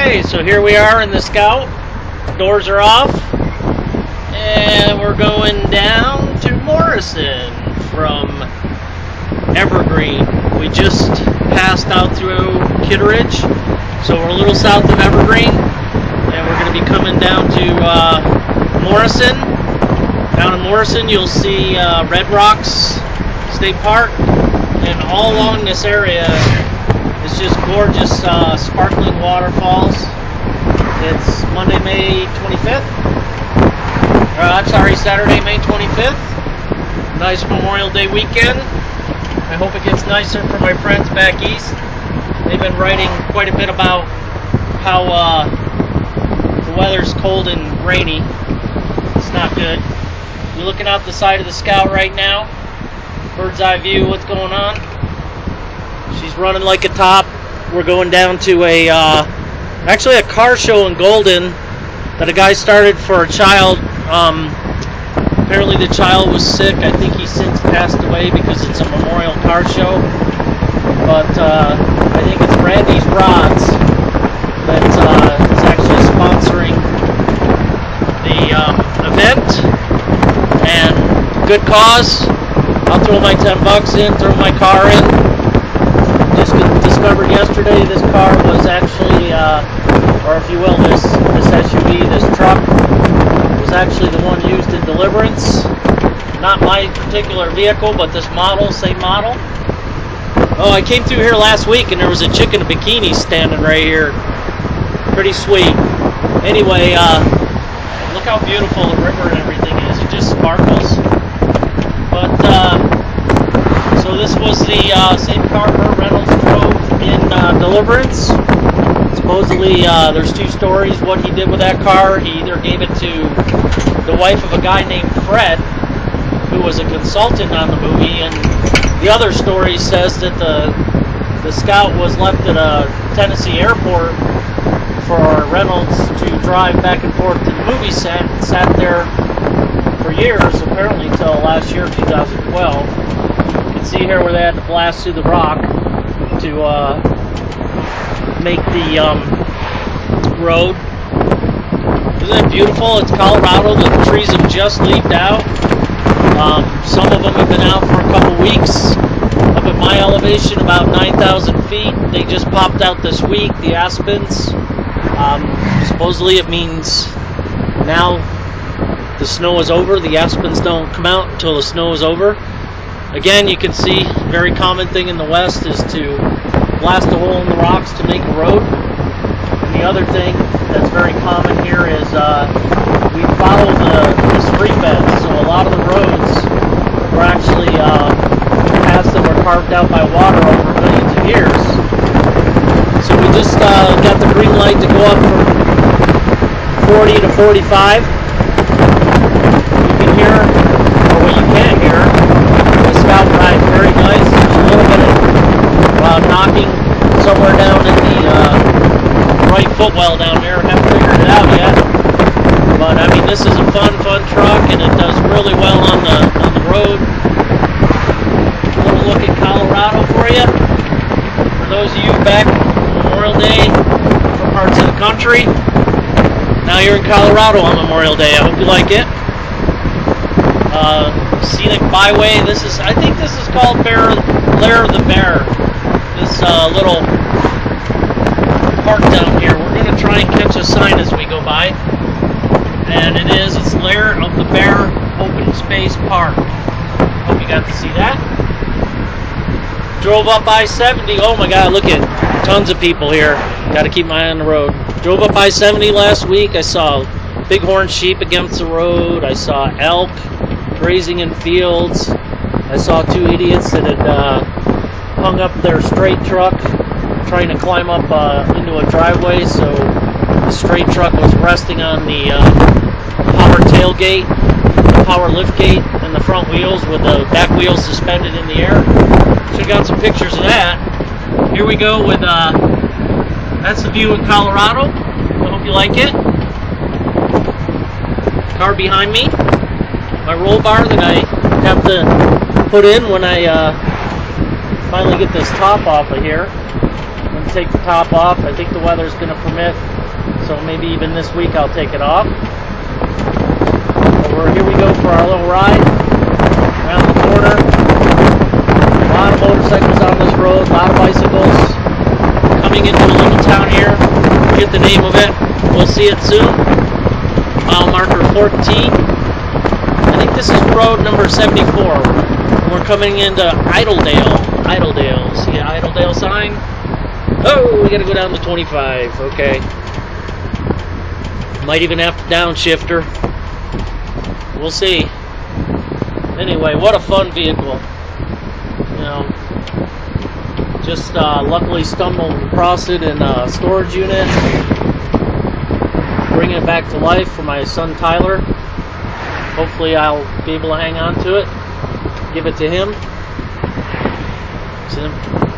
Okay, so here we are in the Scout. Doors are off, and we're going down to Morrison from Evergreen. We just passed out through Kitteridge, so we're a little south of Evergreen, and we're going to be coming down to Morrison. Down in Morrison, you'll see Red Rocks State Park, and all along this area it's just gorgeous sparkling waterfalls. It's Monday, May 25th. Saturday, May 25th. Nice Memorial Day weekend. I hope it gets nicer for my friends back east. They've been writing quite a bit about how the weather's cold and rainy. It's not good. You're looking out the side of the Scout right now. Bird's eye view, what's going on? She's running like a top. We're going down to actually a car show in Golden that a guy started for a child. Apparently the child was sick. I think he's since passed away because it's a memorial car show. But I think it's Randy's Rods that is actually sponsoring the event. And good cause. I'll throw my $10 in, throw my car in. Just discovered yesterday this car was actually, or if you will, this SUV, this truck, was actually the one used in Deliverance. Not my particular vehicle, but this model, same model. Oh, I came through here last week and there was a chick in a bikini standing right here. Pretty sweet. Anyway, look how beautiful the river and everything is. It just sparkles. But, so this was the same car Burt Reynolds drove in Deliverance. Supposedly, there's two stories what he did with that car. He either gave it to the wife of a guy named Fred, who was a consultant on the movie, and the other story says that the Scout was left at a Tennessee airport for Reynolds to drive back and forth to the movie set, and sat there for years, apparently until last year, 2012. You can see here where they had to blast through the rock to make the road. Isn't it beautiful? It's Colorado. The trees have just leafed out. Some of them have been out for a couple weeks. Up at my elevation, about 9,000 feet. They just popped out this week, the aspens. Supposedly it means now the snow is over. The aspens don't come out until the snow is over. Again, you can see a very common thing in the West is to blast a hole in the rocks to make a road. And the other thing that's very common here is we follow the stream beds. So a lot of the roads were actually paths that were carved out by water over millions of years. So we just got the green light to go up from 40 to 45. You can hear, or what you can't hear, the Scout ride very nice. There's a little bit of knocking somewhere down in the right footwell down there. Haven't figured it out yet. But I mean, this is a fun truck, and it does really well on the road. A little look at Colorado for you. For those of you back Memorial Day from parts of the country. Now you're in Colorado on Memorial Day. I hope you like it. Scenic byway. I think this is called Lair of the Bear. This little park down here. We're going to try and catch a sign as we go by. And it's Lair of the Bear Open Space Park. Hope you got to see that. Drove up I-70. Oh my God, look at tons of people here. Got to keep my eye on the road. Drove up I-70 last week. I saw bighorn sheep against the road. I saw elk grazing in fields. I saw two idiots that had hung up their straight truck trying to climb up into a driveway, so the straight truck was resting on the power tailgate, the power lift gate, and the front wheels with the back wheels suspended in the air. Should have got some pictures of that. Here we go with that's the view in Colorado. I hope you like it. Car behind me. My roll bar that I have to put in when I finally get this top off of here. I'm going to take the top off. I think the weather's going to permit so maybe even this week I'll take it off. But here we go for our little ride around the corner. A lot of motorcycles on this road, a lot of bicycles. Coming into a little town here, forget the name of it, we'll see it soon. Mile marker 14. I think this is road number 74. And we're coming into Idledale. See the Idledale sign? Oh, we gotta go down to 25. Okay. Might even have to downshifter. We'll see. Anyway, what a fun vehicle. You know, just luckily stumbled across it in a storage unit. Bringing it back to life for my son Tyler. Hopefully I'll be able to hang on to it. Give it to him. So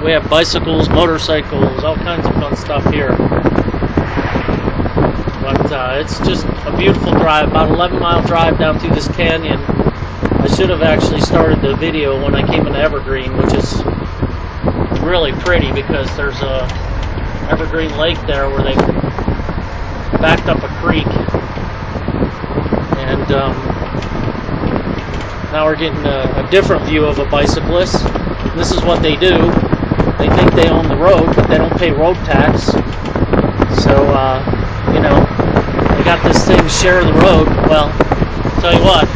we have bicycles, motorcycles, all kinds of fun stuff here. But it's just a beautiful drive, about 11-mile drive down through this canyon. I should have actually started the video when I came into Evergreen, which is really pretty because there's a Evergreen lake there where they backed up a creek. And now we're getting a different view of a bicyclist. This is what they do. They think they own the road, but they don't pay road tax. So, you know, they got this thing, share the road. Well, tell you what,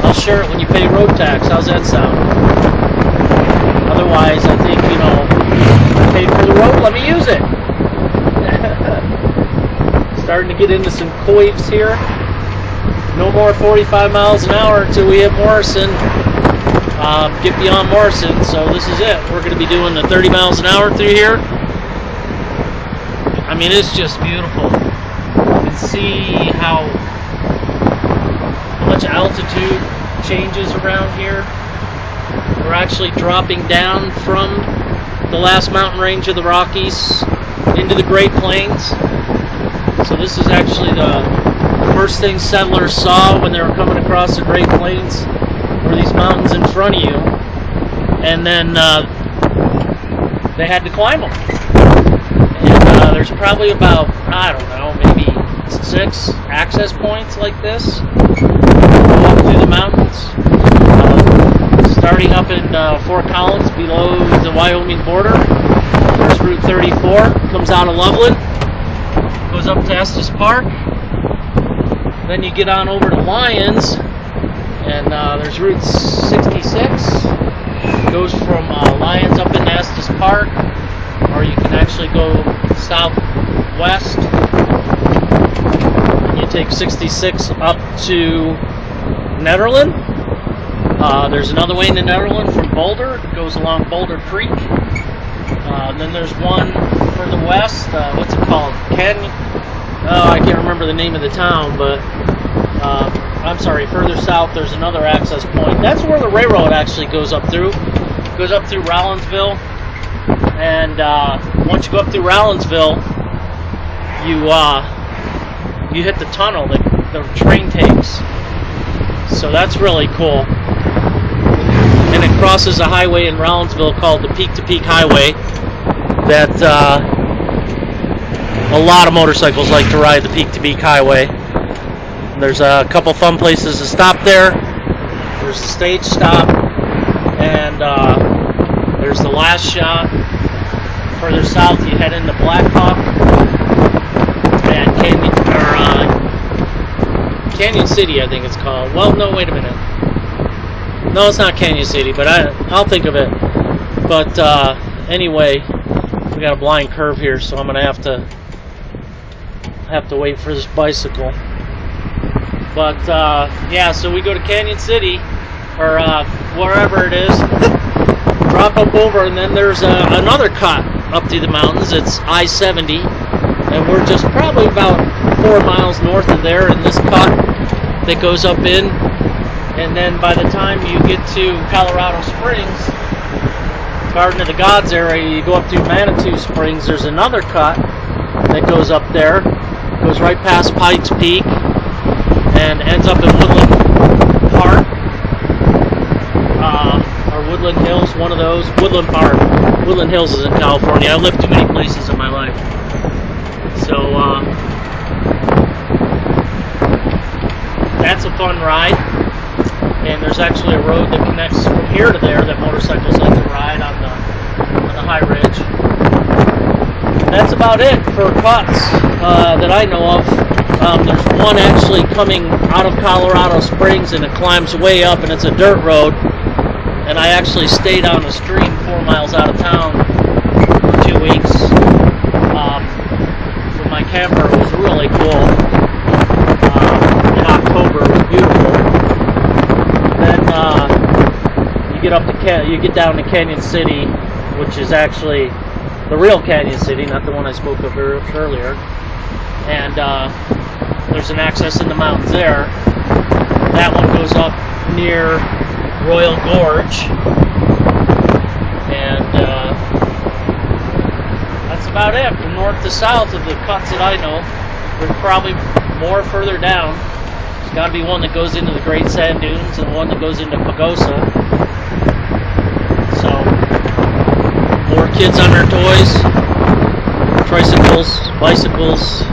I'll share it when you pay road tax. How's that sound? Otherwise, I think, you know, I paid for the road, let me use it. Starting to get into some coves here. No more 45 miles an hour until we hit Morrison. Get beyond Morrison, so this is it. We're going to be doing the 30 miles an hour through here. I mean, it's just beautiful. You can see how much altitude changes around here. We're actually dropping down from the last mountain range of the Rockies into the Great Plains. So this is actually the first thing settlers saw when they were coming across the Great Plains, were these mountains in front of you, and then they had to climb them. And there's probably about, I don't know, maybe 6 access points like this, walk through the mountains, starting up in Fort Collins below the Wyoming border. There's Route 34, comes out of Loveland, goes up to Estes Park. Then you get on over to Lyons, and there's Route 66. Goes from Lyons up into Estes Park, or you can actually go southwest. And you take 66 up to Netherland. There's another way into Netherland from Boulder. It goes along Boulder Creek. And then there's one further west. What's it called? Canyon. Oh, I can't remember the name of the town, but I'm sorry, further south there's another access point. That's where the railroad actually goes up through. It goes up through Rollinsville, and once you go up through Rollinsville, you hit the tunnel that the train takes. So that's really cool. And it crosses a highway in Rollinsville called the Peak to Peak Highway that a lot of motorcycles like to ride the Peak to Peak Highway. There's a couple fun places to stop there. There's the stage stop, and there's the last shot. Further south, you head into Blackhawk and Canyon City, I think it's called. Well, no, wait a minute. No, it's not Canyon City, but I'll think of it. But anyway, we got a blind curve here, so I'm gonna have to wait for this bicycle. But yeah, so we go to Canyon City, or wherever it is, drop up over, and then there's another cut up through the mountains. It's I-70, and we're just probably about 4 miles north of there in this cut that goes up in. And then by the time you get to Colorado Springs, Garden of the Gods area, you go up through Manitou Springs. There's another cut that goes up there, goes right past Pikes Peak, and ends up in Woodland Park, or Woodland Hills, one of those. Woodland Park. Woodland Hills is in California. I've lived too many places in my life. So that's a fun ride. And there's actually a road that connects from here to there that motorcycles like to ride on the high ridge. That's about it for cuts that I know of. There's one actually coming out of Colorado Springs, and it climbs way up, and it's a dirt road. And I actually stayed on the stream 4 miles out of town for 2 weeks with my camper. It was really cool. In October, it was beautiful. Then you get down to Canyon City, which is actually the real Canyon City, not the one I spoke of earlier. And there's an access in the mountains there. That one goes up near Royal Gorge, and that's about it. From north to south of the cuts that I know, there's probably more further down. There's got to be one that goes into the Great Sand Dunes and one that goes into Pagosa. So, more kids on their toys, tricycles, bicycles.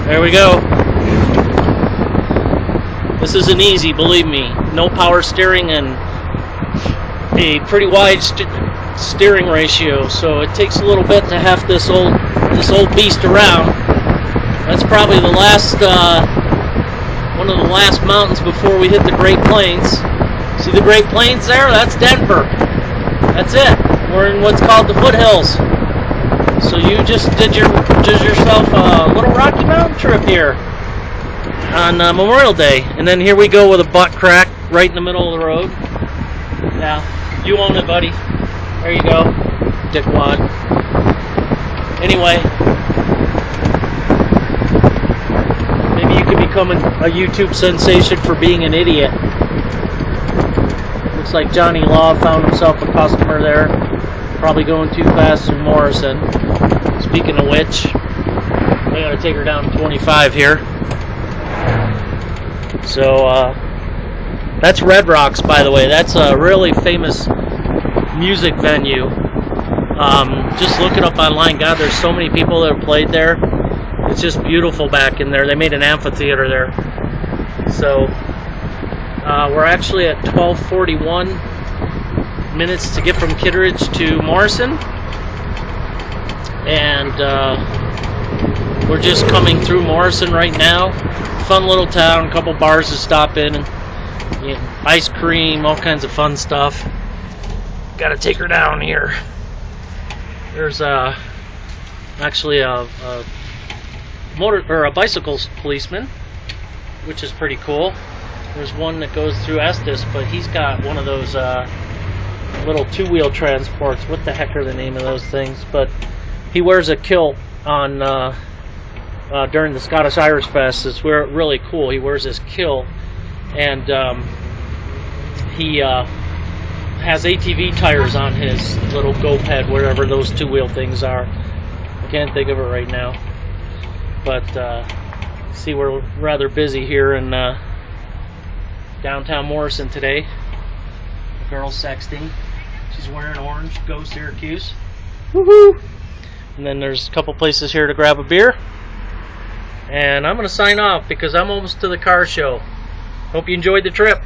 There we go. This isn't easy, believe me. No power steering and a pretty wide steering ratio, so it takes a little bit to have this old beast around. That's probably the last one of the last mountains before we hit the Great Plains. See the Great Plains there? That's Denver. That's it. We're in what's called the foothills. So you just did yourself a little Rocky Mountain trip here on Memorial Day, and then here we go with a butt crack right in the middle of the road. Yeah, you own it, buddy. There you go, dickwad. Anyway, maybe you could become a YouTube sensation for being an idiot. Looks like Johnny Law found himself a customer there. Probably going too fast through Morrison. Speaking of which, I gotta take her down to 25 here. So, that's Red Rocks, by the way. That's a really famous music venue. Just look it up online. God, there's so many people that have played there. It's just beautiful back in there. They made an amphitheater there. So, we're actually at 12:41 minutes to get from Kittredge to Morrison, and we're just coming through Morrison right now. Fun little town, a couple bars to stop in, and ice cream, all kinds of fun stuff. Gotta take her down here. There's actually a bicycle policeman, which is pretty cool. There's one that goes through Estes, but he's got one of those little two-wheel transports. What the heck are the name of those things? But he wears a kilt on during the Scottish Irish Fest. It's really cool. He wears this kilt, and he has ATV tires on his little go-ped, wherever those two-wheel things are. I can't think of it right now. But see, we're rather busy here in downtown Morrison today. The girl's sexting. She's wearing orange. Go Syracuse. Woohoo! And then there's a couple places here to grab a beer. And I'm going to sign off because I'm almost to the car show. Hope you enjoyed the trip.